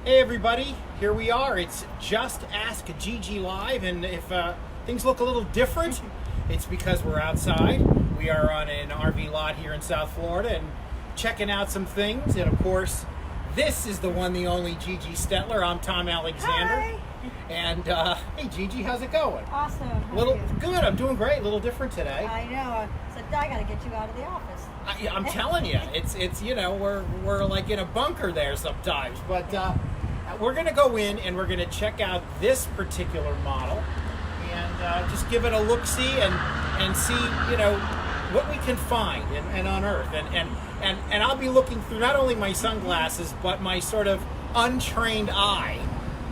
Hey everybody, here we are. It's just Ask Gigi Live, and if things look a little different, it's because we're outside. We are on an RV lot here in South Florida and checking out some things. And of course, this is the one, the only Gigi Stetler. I'm Tom Alexander. Hi. And hey Gigi, how's it going? Awesome. How Little are you? good. I'm doing great. A little different today. I know. So I got to get you out of the office. I'm telling you, it's you know, we're like in a bunker there sometimes, but we're gonna go in and we're gonna check out this particular model and just give it a look-see and see, you know, what we can find and unearth and I'll be looking through not only my sunglasses but my sort of untrained eye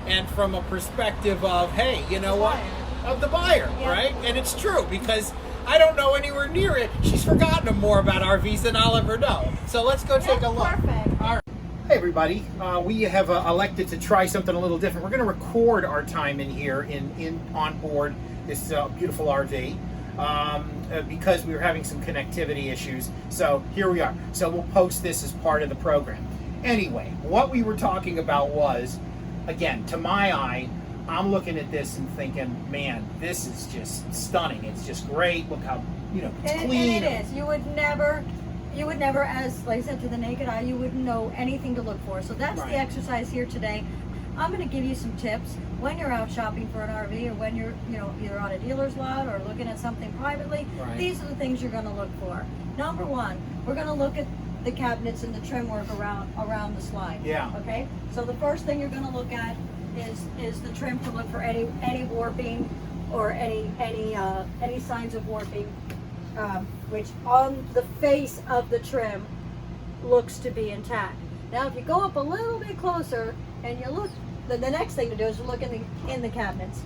and from a perspective of, hey, you know what, of the buyer, Yeah. right? And it's true because I don't know anywhere near it. She's forgotten more about RVs than I'll ever know. So let's go take a look. Perfect. All right. Hey everybody, we have elected to try something a little different. We're going to record our time in here on board this beautiful RV because we were having some connectivity issues. So here we are. So we'll post this as part of the program. Anyway, what we were talking about was, again, to my eye, I'm looking at this and thinking, man, this is just stunning. It's just great. Look how, you know, it's clean. And it is. You would never, as like I said, to the naked eye, you wouldn't know anything to look for. So that's Right. the exercise here today. I'm going to give you some tips when you're out shopping for an RV or when you're, you know, either on a dealer's lot or looking at something privately. Right. These are the things you're going to look for. Number one, we're going to look at the cabinets and the trim work around the slide. Yeah. Okay. So the first thing you're going to look at is the trim to look for any warping or any signs of warping, which on the face of the trim looks to be intact. Now, if you go up a little bit closer and you look, the next thing to do is to look in the cabinets,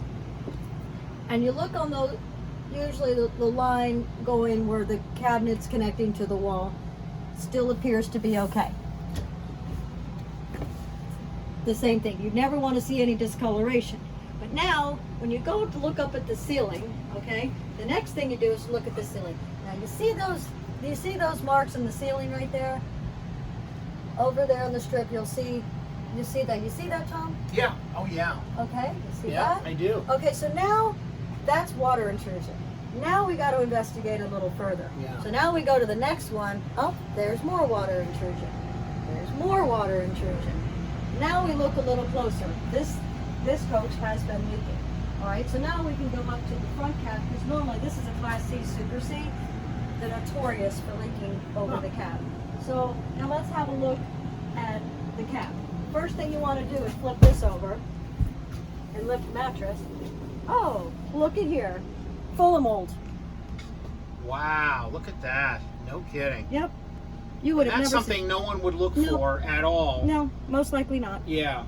and you look on those. Usually, the line going where the cabinet's connecting to the wall still appears to be okay. The same thing. You never want to see any discoloration. But now, when you go to look up at the ceiling, okay, the next thing you do is look at the ceiling. Now you see those. Do you see those marks in the ceiling right there? Over there on the strip, you'll see. You see that? You see that, Tom? Yeah. Oh yeah. Okay. You see Yeah, that? I do. Okay. So now, that's water intrusion. Now we got to investigate a little further. Yeah. So now we go to the next one. Oh, there's more water intrusion. There's more water intrusion. Now we look a little closer. This coach has been leaking. All right, so now we can go up to the front cab because normally this is a Class C Super C. They're notorious for leaking over the cab. So now let's have a look at the cab. First thing you want to do is flip this over and lift the mattress. Oh, look at here, full of mold. Wow, look at that. No kidding. Yep, you would have That's never something no one would look No. for at all. No, most likely not. Yeah.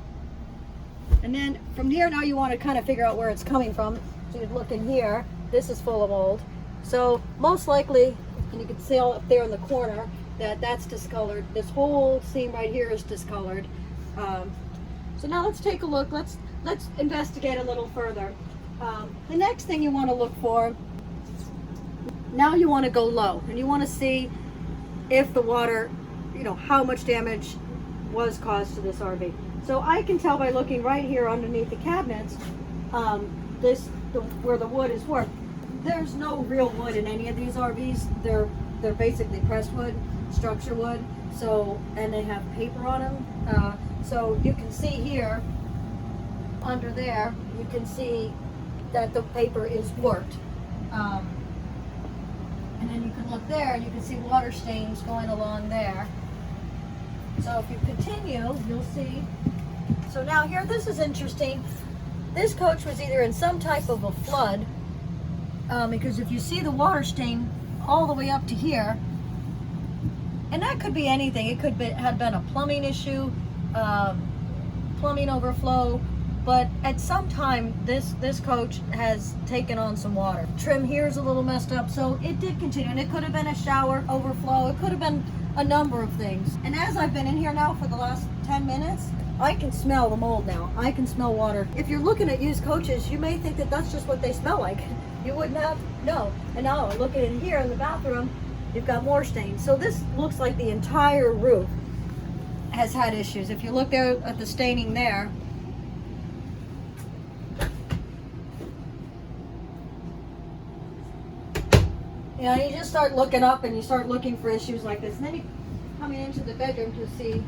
And then from here, now you want to kind of figure out where it's coming from. So you'd look in here. This is full of mold. So most likely, and you can see all up there in the corner that that's discolored. This whole seam right here is discolored. So now let's take a look. Let's investigate a little further. The next thing you want to look for. Now you want to go low, and you want to see if the water, you know, how much damage was caused to this RV. So I can tell by looking right here underneath the cabinets, where the wood is warped. There's no real wood in any of these RVs. They're basically pressed wood, structure wood. So, and they have paper on them. So you can see here, under there, you can see that the paper is warped. And then you can look there and you can see water stains going along there. So if you continue, you'll see. So now here, this is interesting. This coach was either in some type of a flood, because if you see the water stain all the way up to here, and that could be anything. It could have been a plumbing issue, plumbing overflow, but at some time this coach has taken on some water. Trim here is a little messed up, so it did continue, and it could have been a shower overflow. It could have been a number of things. And as I've been in here now for the last 10 minutes, I can smell the mold now. I can smell water. If you're looking at used coaches, you may think that that's just what they smell like. You wouldn't have, no. And now looking in here in the bathroom, you've got more stains. So this looks like the entire roof has had issues. If you look there at the staining there, you know, you just start looking up and you start looking for issues like this. And then you coming into the bedroom to see.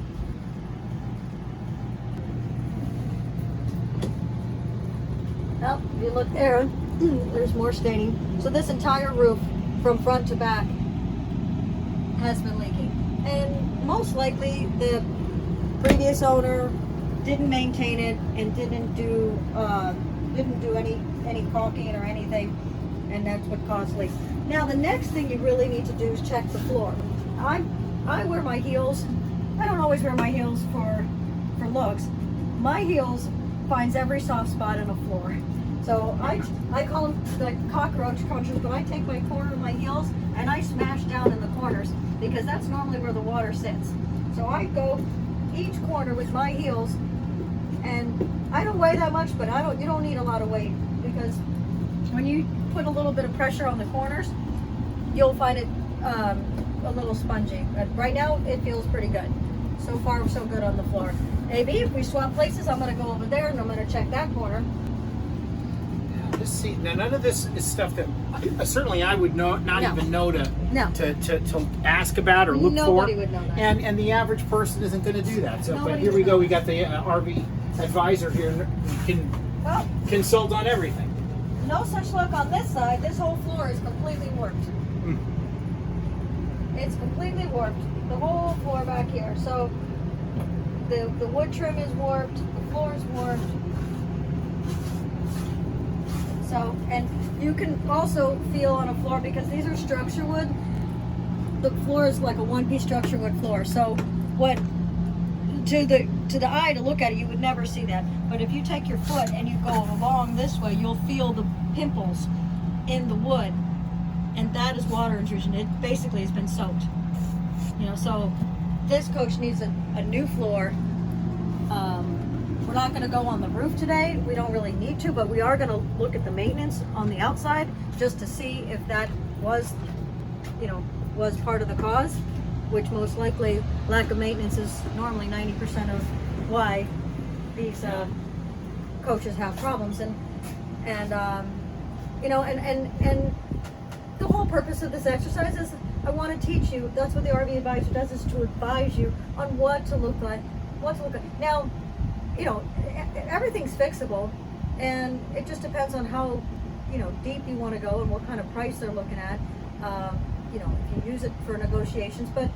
Well, if you look there, there's more staining. So this entire roof from front to back has been leaking. And most likely the previous owner didn't maintain it and didn't do any caulking or anything, and that's what caused leaks. Now the next thing you really need to do is check the floor. I wear my heels. I don't always wear my heels for looks. My heels finds every soft spot in a floor. So I call them the cockroach crunchers, but I take my corner of my heels and I smash down in the corners because that's normally where the water sits. So I go each corner with my heels, and I don't weigh that much, but you don't need a lot of weight, because when you put a little bit of pressure on the corners, you'll find it a little spongy. But right now it feels pretty good. So far so good on the floor. Maybe if we swap places, I'm going to go over there and I'm going to check that corner. Let's see. Now, none of this is stuff that certainly I would not even know to ask about or look for. Nobody would know that. And the average person isn't going to do that. So, Nobody but here we would go. know. We got the RV advisor here who can consult on everything. No such luck on this side. This whole floor is completely warped. It's completely warped. The whole floor back here. So the wood trim is warped. The floor is warped. So, and you can also feel on a floor, because these are structure wood, the floor is like a one-piece structure wood floor. So what to the eye, to look at it, you would never see that. But if you take your foot and you go along this way, you'll feel the pimples in the wood, and that is water intrusion. It basically has been soaked. You know, so this coach needs a new floor. We're not going to go on the roof today. We don't really need to, but we are going to look at the maintenance on the outside just to see if that was part of the cause, which most likely lack of maintenance is normally 90% of why these coaches have problems. And the whole purpose of this exercise is I want to teach you. That's what the RV advisor does, is to advise you on what to look like. Now, you know, everything's fixable, and it just depends on how, you know, deep you want to go and what kind of price they're looking at. You know, if you use it for negotiations, but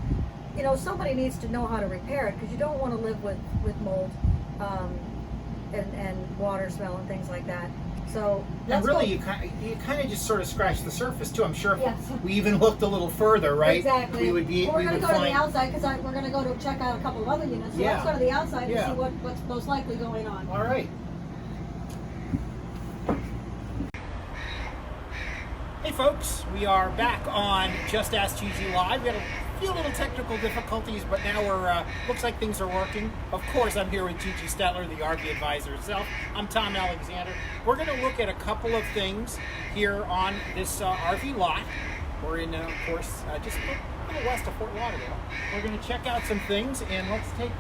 you know, somebody needs to know how to repair it, because you don't want to live with mold and water smell and things like that. So and really, you kind of just sort of scratched the surface too. I'm sure if Yes. we even looked a little further, right? Exactly. We would be. Well, we're going to go to the find. outside, because we're going to go to check out a couple of other units. So let's go to the outside and see what's most likely going on. All right. Hey folks, we are back on Just Ask GiGi Live. We had a few little technical difficulties, but now we're looks like things are working. Of course, I'm here with Gigi Stetler, the RV advisor herself. I'm Tom Alexander. We're going to look at a couple of things here on this RV lot. We're in, of course, just a little west of Fort Lauderdale. We're going to check out some things, and let's take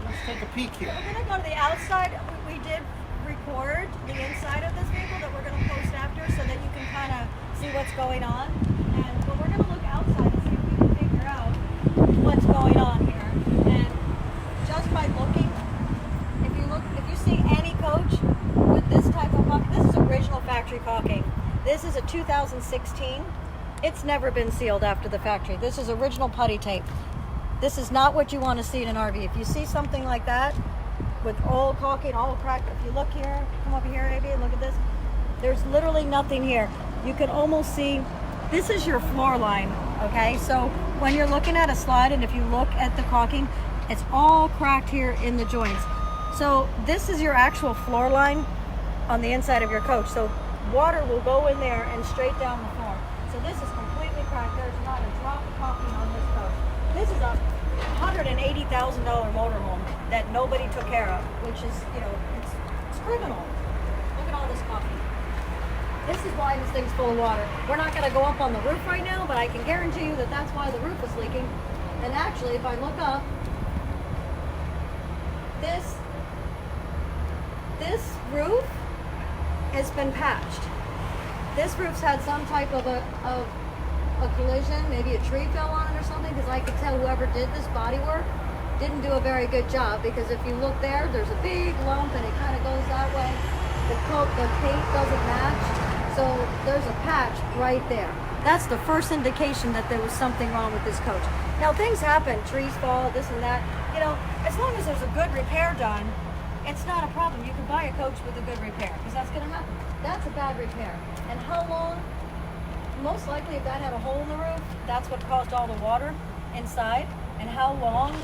a peek here. We're going to go to the outside. We did record the inside of this vehicle that we're going to post after, so that you can kind of see what's going on. But we're going to look outside and see if we can figure out what's going on here. And just by looking, if you see any coach with this type of caulking, this is original factory caulking. This is a 2016. It's never been sealed after the factory. This is original putty tape. This is not what you want to see in an RV. If you see something like that with all caulking, all cracked, if you look here, come over here, Abby, and look at this. There's literally nothing here. You can almost see, this is your floor line, okay? So when you're looking at a slide, and if you look at the caulking, it's all cracked here in the joints. So this is your actual floor line on the inside of your coach. So water will go in there and straight down the floor. So this is completely cracked. There's not a drop of caulking on this coach. This is a $180,000 motorhome that nobody took care of, which is, you know, it's criminal. Look at all this caulking. This is why this thing's full of water. We're not going to go up on the roof right now, but I can guarantee you that that's why the roof is leaking. And actually, if I look up, this roof has been patched. This roof's had some type of a collision, maybe a tree fell on it or something, because I could tell whoever did this body work didn't do a very good job, because if you look there, there's a big lump and it kind of goes that way. The paint doesn't match, so there's a patch right there. That's the first indication that there was something wrong with this coach. Now things happen, trees fall, this and that. You know, as long as there's a good repair done, it's not a problem. You can buy a coach with a good repair, because that's going to happen. That's a bad repair. And how long? Most likely, if that had a hole in the roof, that's what caused all the water inside. And how long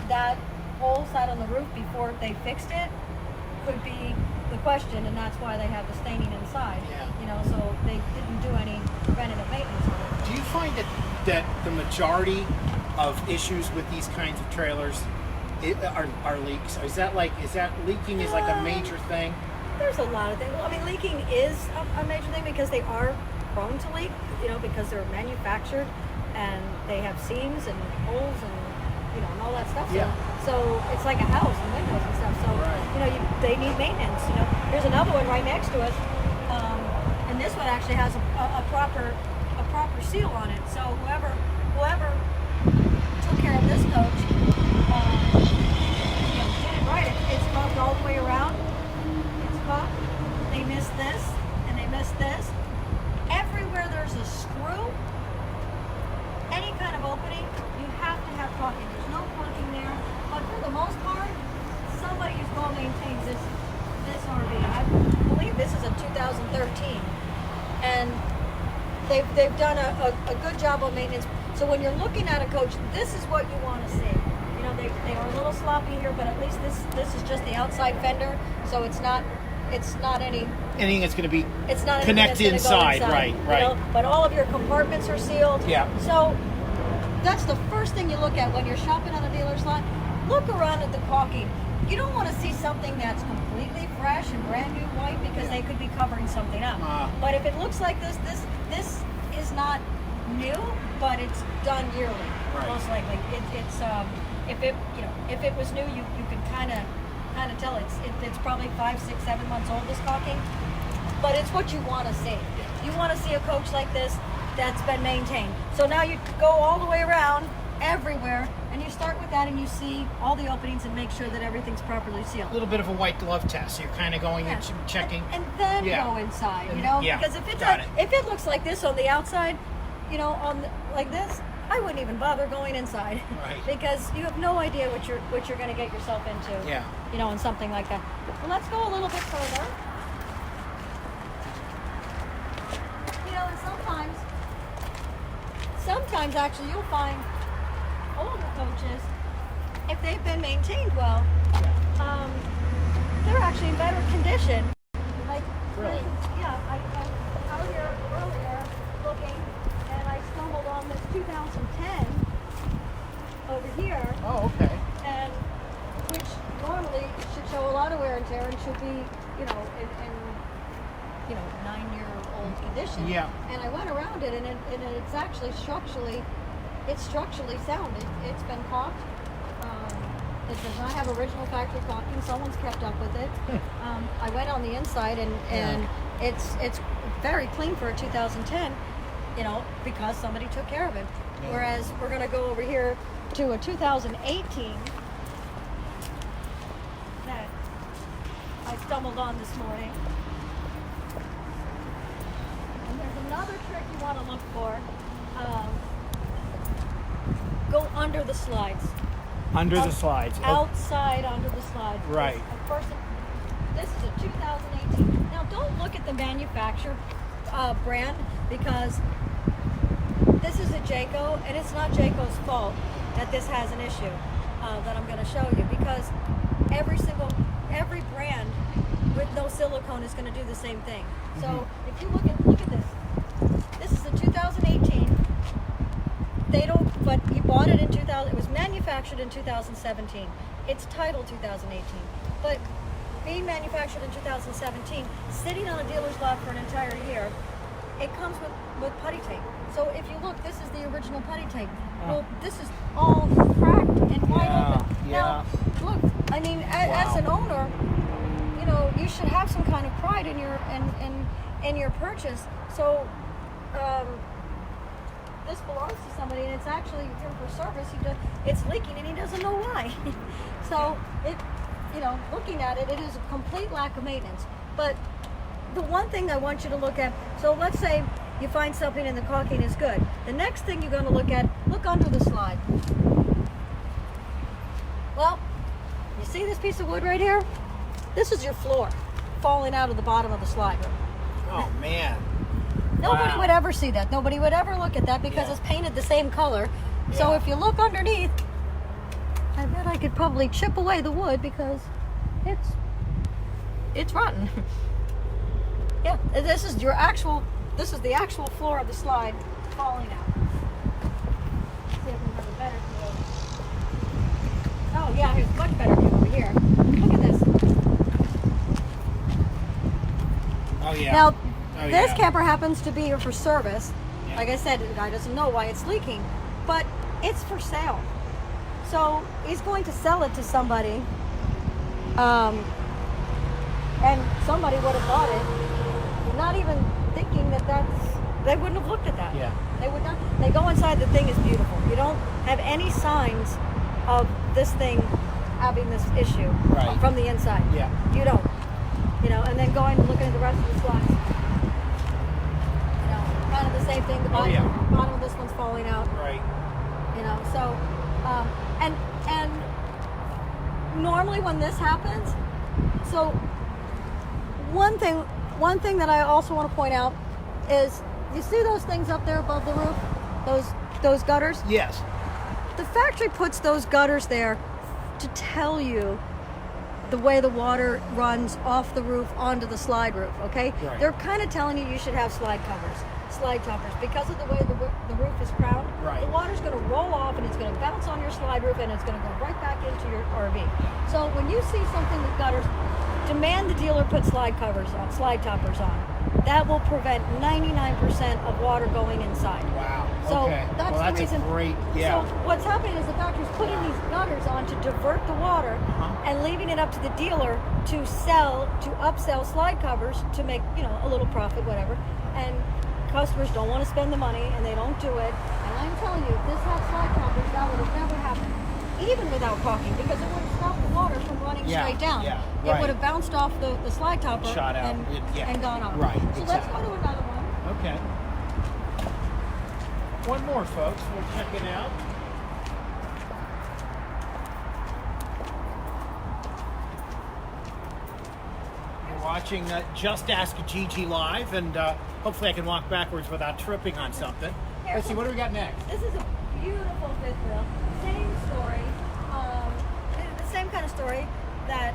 that hole sat on the roof before they fixed it could be the question, and that's why they have the staining inside. Yeah. You know, so they didn't do any preventative maintenance on it. Do you find that the majority of issues with these kinds of trailers are leaks? Is that leaking is like a major thing? There's a lot of things. I mean, leaking is a major thing because they are prone to leak, you know, because they're manufactured and they have seams and holes and, you know, and all that stuff. Yeah. So it's like a house and windows and stuff. So, you know, they need maintenance. You know, here's another one right next to us. And this one actually has a proper seal on it. So whoever took care of this coach, you know, did it right. It's rubbed all the way around. It's cupped. They missed this and they missed this. Everywhere there's a screw, any kind of opening, you have to have caulking. There's no caulking there, but for the most part, somebody who's well maintains this RV. I believe this is a 2013, and they've done a good job on maintenance. So when you're looking at a coach, this is what you want to see. You know, they are a little sloppy here, but at least this is just the outside fender, so it's not anything that's going to be connected inside. Right. You know, but all of your compartments are sealed. Yeah. So that's the first thing you look at when you're shopping on a dealer's lot. Look around at the caulking. You don't want to see something that's completely fresh and brand new white, because they could be covering something up. But if it looks like this is not new, but it's done yearly, most likely. If it was new, you could kind of tell it's probably 5, 6, 7 months old, this caulking. But it's what you want to see. You want to see a coach like this that's been maintained. So now you go all the way around everywhere, and you start with that, and you see all the openings and make sure that everything's properly sealed. A little bit of a white glove test. You're kind of going and checking, and then go inside. You know, because if it looks like this on the outside, you know, like this, I wouldn't even bother going inside, because you have no idea what you're going to get yourself into. Yeah. You know, in something like that. Well, let's go a little bit further. You know, and sometimes actually you'll find older coaches, if they've been maintained well, they're actually in better condition. Like, I was out here earlier looking, and I stumbled on this 2010 over here. Oh, okay. And which normally should show a lot of wear and tear and should be, you know, in 9-year-old condition. Yeah. And I went around it, and it's actually structurally sound. It's been caulked. It does not have original factory caulking. Someone's kept up with it. I went on the inside, and it's very clean for a 2010. You know, because somebody took care of it. Yeah. Whereas we're going to go over here to a 2018 that I stumbled on this morning. And there's another trick you want to look for. Go under the slides. Under the slides. Outside under the slides. Right. This is a 2018. Now don't look at the manufacturer brand, because this is a Jayco, and it's not Jayco's fault that this has an issue that I'm going to show you, because every brand with no silicone is going to do the same thing. So if you look at this. This is a 2018. But he bought it in 2000. It was manufactured in 2017. It's titled 2018, but being manufactured in 2017, sitting on a dealer's lot for an entire year, it comes with putty tape. So if you look, this is the original putty tape. Well, this is all cracked and wide open. Yeah. Now, look, I mean, as an owner, you know, you should have some kind of pride in your purchase. So this belongs to somebody, and it's actually here for service. It's leaking, and he doesn't know why. So you know, looking at it, it is a complete lack of maintenance. But the one thing I want you to look at, so let's say you find something and the caulking is good. The next thing you're going to look under the slide. Well, you see this piece of wood right here? This is your floor falling out of the bottom of the slide. Oh man. Nobody would ever see that. Nobody would ever look at that because it's painted the same color. Yeah. So if you look underneath, I bet I could probably chip away the wood because it's rotten. Yeah, this is the actual floor of the slide falling out. Let's see if we have a better view. Oh yeah, here's a much better view over here. Look at this. Oh yeah. Now, this camper happens to be here for service. Yeah. Like I said, the guy doesn't know why it's leaking, but it's for sale. So he's going to sell it to somebody, and somebody would have bought it, not even thinking they wouldn't have looked at that. Yeah. They would not. They go inside, the thing is beautiful. You don't have any signs of this thing having this issue from the inside. Yeah. You don't. You know, and then going and looking at the rest of the slides. You know, kind of the same thing. The bottom of this one's falling out. Right. You know, so and normally when this happens, so one thing that I also want to point out is, you see those things up there above the roof, those gutters? Yes. The factory puts those gutters there to tell you the way the water runs off the roof onto the slide roof, okay? Right. They're kind of telling you should have slide toppers, because of the way the roof is crowned. Right. The water's going to roll off and it's going to bounce on your slide roof and it's going to go right back into your RV. So when you see something with gutters, demand the dealer put slide toppers on. That will prevent 99% of water going inside. Wow. So okay. that's the reason. A great, yeah. So what's happening is the factory's putting these gutters on to divert the water and leaving it up to the dealer to upsell slide covers to make, you know, a little profit, whatever. And customers don't want to spend the money and they don't do it. And I'm telling you, if this had slide covers, that would have never happened, even without caulking, because it would have stopped the water from running straight down. Yeah, it would have bounced off the slide topper shot out and gone off. Right. So let's go to another one. Okay. One more, folks. We'll check it out. You're watching Just Ask GiGi live, and hopefully I can walk backwards without tripping on something. Let's see, what do we got next? This is a beautiful fifth wheel. Same story. The same kind of story that,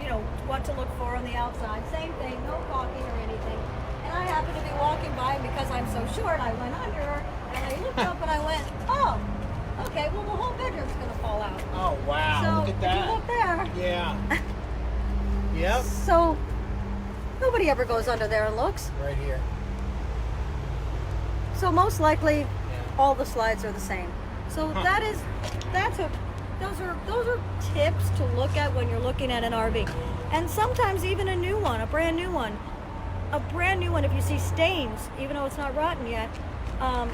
you know, what to look for on the outside. Same thing, no caulking or anything. And I happened to be walking by, and because I'm so short, I went under her, and I looked up and I went, oh, okay, well the whole bedroom's going to fall out. Oh, wow. So Look at that. if you look there. Yeah. Yep. So nobody ever goes under there and looks. Right here. So most likely, all the slides are the same. So those are tips to look at when you're looking at an RV, and sometimes even a new one, a brand new one. If you see stains, even though it's not rotten yet,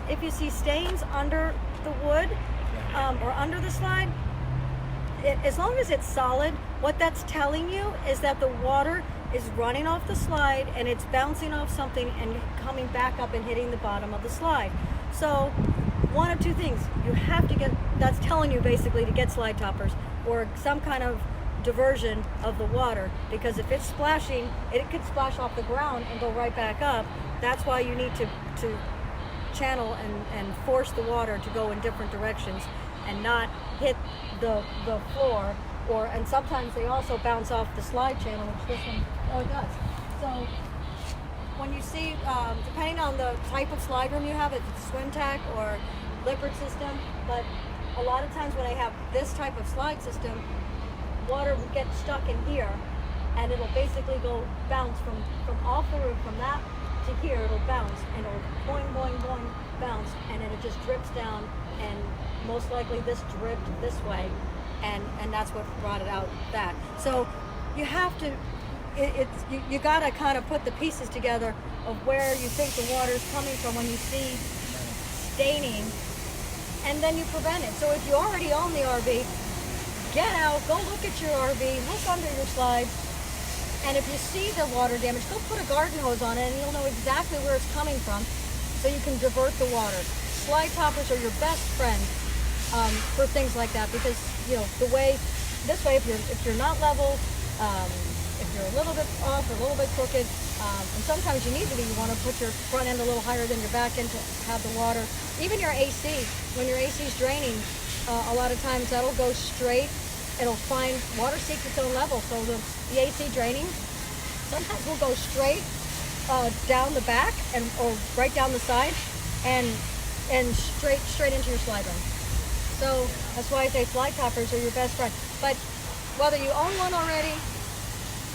if you see stains under the wood or under the slide, as long as it's solid, what that's telling you is that the water is running off the slide and it's bouncing off something and coming back up and hitting the bottom of the slide. So one of two things, you have to get, that's telling you basically to get slide toppers or some kind of diversion of the water, because if it's splashing, it could splash off the ground and go right back up. That's why you need to channel and force the water to go in different directions and not hit the floor, and sometimes they also bounce off the slide channel, which this one, it does. So when you see, depending on the type of slide room you have, if it's swim tack or lippert system, but a lot of times when I have this type of slide system, water will get stuck in here and it'll basically go bounce from off the roof, from that to here, it'll bounce and it'll boing, boing, boing, bounce, and then it just drips down, and most likely this dripped this way and that's what brought it out that. So you have to, you got to kind of put the pieces together of where you think the water's coming from when you see staining, and then you prevent it. So if you already own the RV, get out, go look at your RV, look under your slides, and if you see the water damage, go put a garden hose on it and you'll know exactly where it's coming from, so you can divert the water. Slide toppers are your best friend for things like that, because this way if you're not level, if you're a little bit off or a little bit crooked, and sometimes you need to be, you want to put your front end a little higher than your back end to have the water. Even your AC, when your AC is draining, a lot of times that'll go straight. It'll find, water seeks its own level, so the AC draining sometimes will go straight down the back or right down the side and straight into your slide ring. So that's why I say slide toppers are your best friend. But whether you own one already,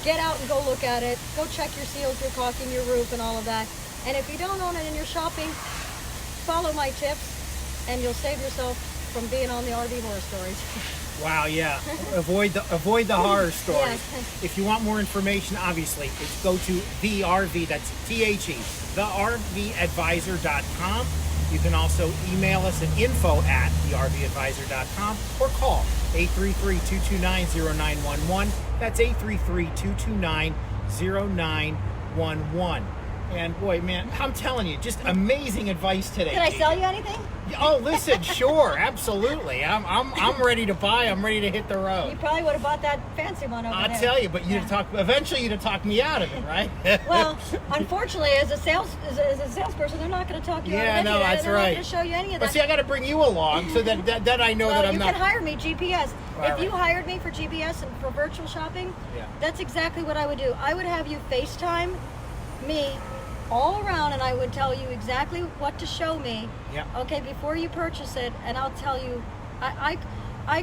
get out and go look at it. Go check your seals, your caulking, your roof, and all of that. And if you don't own it and you're shopping, follow my tips, and you'll save yourself from being on the RV horror stories. Wow, yeah. Avoid the horror stories. Yes. If you want more information, obviously, it's go to the RV. That's THE, thervadvisor.com. You can also email us at info@thervadvisor.com or call 833-229-0911. That's 833-229-0911. And boy, man, I'm telling you, just amazing advice today. Did I sell you anything? Oh, listen, sure, absolutely. I'm ready to buy. I'm ready to hit the road. You probably would have bought that fancy one over there. I'll tell you, but eventually you'd have talked me out of it, right? Well, unfortunately, as a salesperson, they're not going to talk you out of it. No, that's they're right. not going to show you any of that. But see, I got to bring you along so that I know that I'm you not. You can hire me, GPS. All if right. you hired me for GPS and for virtual shopping, that's exactly what I would do. I would have you FaceTime me all around, and I would tell you exactly what to show me. Yeah. Okay, before you purchase it, and I'll tell you, I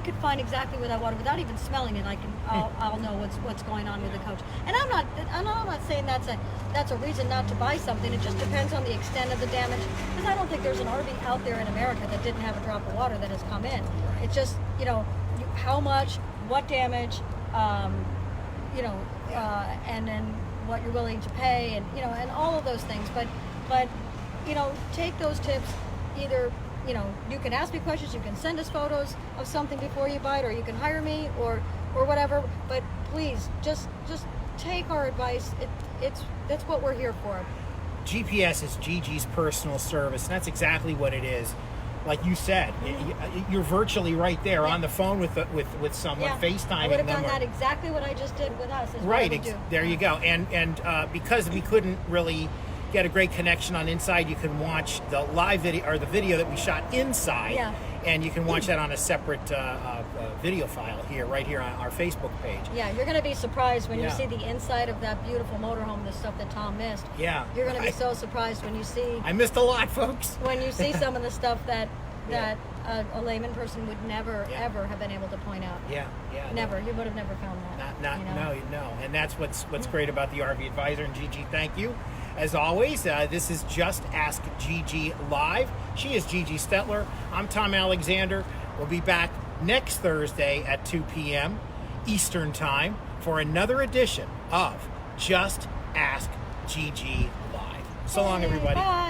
could find exactly what I wanted without even smelling it. I'll know what's going on with the coach. And I'm not saying that's a reason not to buy something. It just depends on the extent of the damage. Because I don't think there's an RV out there in America that didn't have a drop of water that has come in. It's just how much, what damage, and then what you're willing to pay, and and all of those things. But take those tips. Either you can ask me questions, you can send us photos of something before you buy it, or you can hire me or whatever. But please just take our advice. That's what we're here for. GPS is Gigi's personal service, and that's exactly what it is. Like you said, you're virtually right there on the phone with someone, FaceTiming them. I would have done that exactly what I just did with us. Right, there you go. And because we couldn't really get a great connection on inside, you can watch the live video or the video that we shot inside. Yeah. And you can watch that on a separate video file right here on our Facebook page. Yeah, you're going to be surprised when you see the inside of that beautiful motorhome, the stuff that Tom missed. Yeah. You're going to be so surprised when you see... I missed a lot, folks. When you see some of the stuff that a layman person would never, ever have been able to point out. Yeah. Never. You would have never found that. No. And that's what's great about the RV Advisor. And Gigi, thank you. As always, this is Just Ask Gigi Live. She is Gigi Stetler. I'm Tom Alexander. We'll be back next Thursday at 2 p.m. Eastern Time for another edition of Just Ask Gigi Live. So long, everybody. Bye.